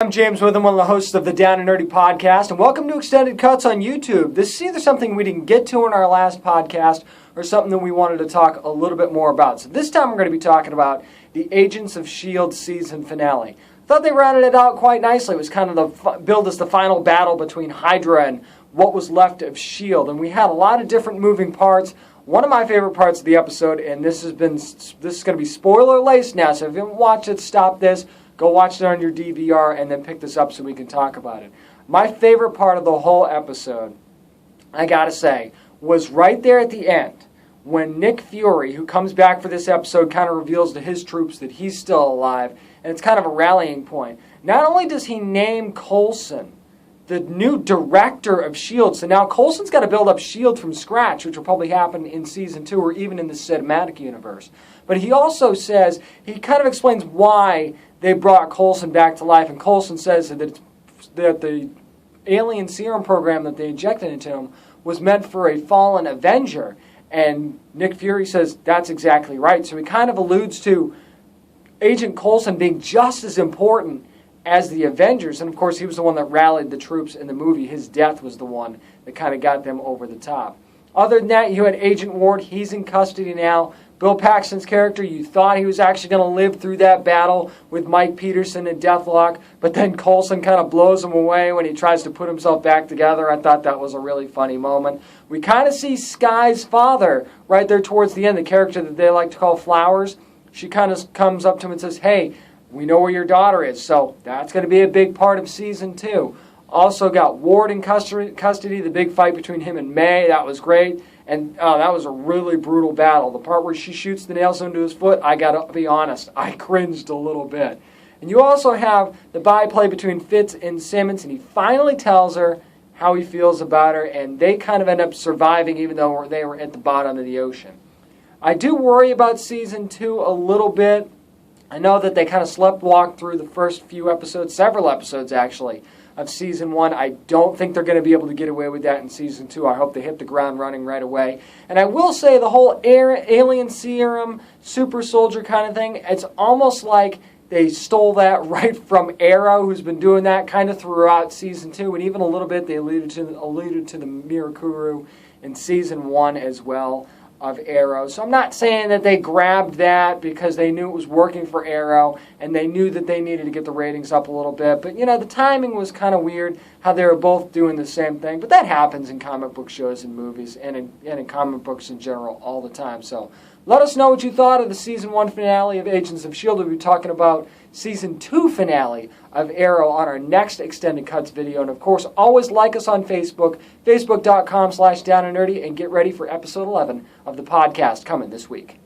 I'm James Witham, one of the hosts of the Down and Nerdy podcast, and welcome to Extended Cuts on YouTube. This is either something we didn't get to in our last podcast or something that we wanted to talk a little bit more about. So this time we're going to be talking about the Agents of S.H.I.E.L.D. season finale. Thought they rounded it out quite nicely. It was kind of the billed as the final battle between Hydra and what was left of S.H.I.E.L.D. And we had a lot of different moving parts. One of my favorite parts of the episode, and this is going to be spoiler-laced now, so if you haven't watched it, stop this. Go watch it on your DVR and then pick this up so we can talk about it. My favorite part of the whole episode, I gotta say, was right there at the end when Nick Fury, who comes back for this episode, kind of reveals to his troops that he's still alive, and it's kind of a rallying point. Not only does he name Coulson the new director of S.H.I.E.L.D., so now Coulson's got to build up S.H.I.E.L.D. from scratch, which will probably happen in Season 2 or even in the cinematic universe. But he also says, he kind of explains why they brought Coulson back to life, and Coulson says that the alien serum program that they injected into him was meant for a fallen Avenger, and Nick Fury says that's exactly right. So he kind of alludes to Agent Coulson being just as important as the Avengers, and of course he was the one that rallied the troops in the movie. His death was the one that kind of got them over the top. Other than that, you had Agent Ward. He's in custody now. Bill Paxton's character, you thought he was actually going to live through that battle with Mike Peterson and Deathlock, but then Coulson kind of blows him away when he tries to put himself back together. I thought that was a really funny moment. We kind of see Skye's father right there towards the end, the character that they like to call Flowers. She kind of comes up to him and says, hey, we know where your daughter is, so that's going to be a big part of Season 2. Also got Ward in custody, the big fight between him and May. That was great. And that was a really brutal battle. The part where she shoots the nails into his foot, I got to be honest, I cringed a little bit. And you also have the byplay between Fitz and Simmons, and he finally tells her how he feels about her, and they kind of end up surviving even though they were at the bottom of the ocean. I do worry about Season 2 a little bit. I know that they kind of sleptwalked through the first few episodes, several episodes actually, of Season 1. I don't think they're going to be able to get away with that in Season 2. I hope they hit the ground running right away. And I will say the whole alien serum, super soldier kind of thing, it's almost like they stole that right from Arrow, who's been doing that kind of throughout Season 2. And even a little bit they alluded to the Mirakuru in Season 1 as well of Arrow. So I'm not saying that they grabbed that because they knew it was working for Arrow and they knew that they needed to get the ratings up a little bit. But, the timing was kind of weird how they were both doing the same thing. But that happens in comic book shows and movies and in comic books in general all the time. So let us know what you thought of the Season 1 finale of Agents of S.H.I.E.L.D. We'll be talking about Season 2 finale of Arrow on our next Extended Cuts video. And, of course, always like us on Facebook, facebook.com/downandnerdy, and get ready for Episode 11 of the podcast coming this week.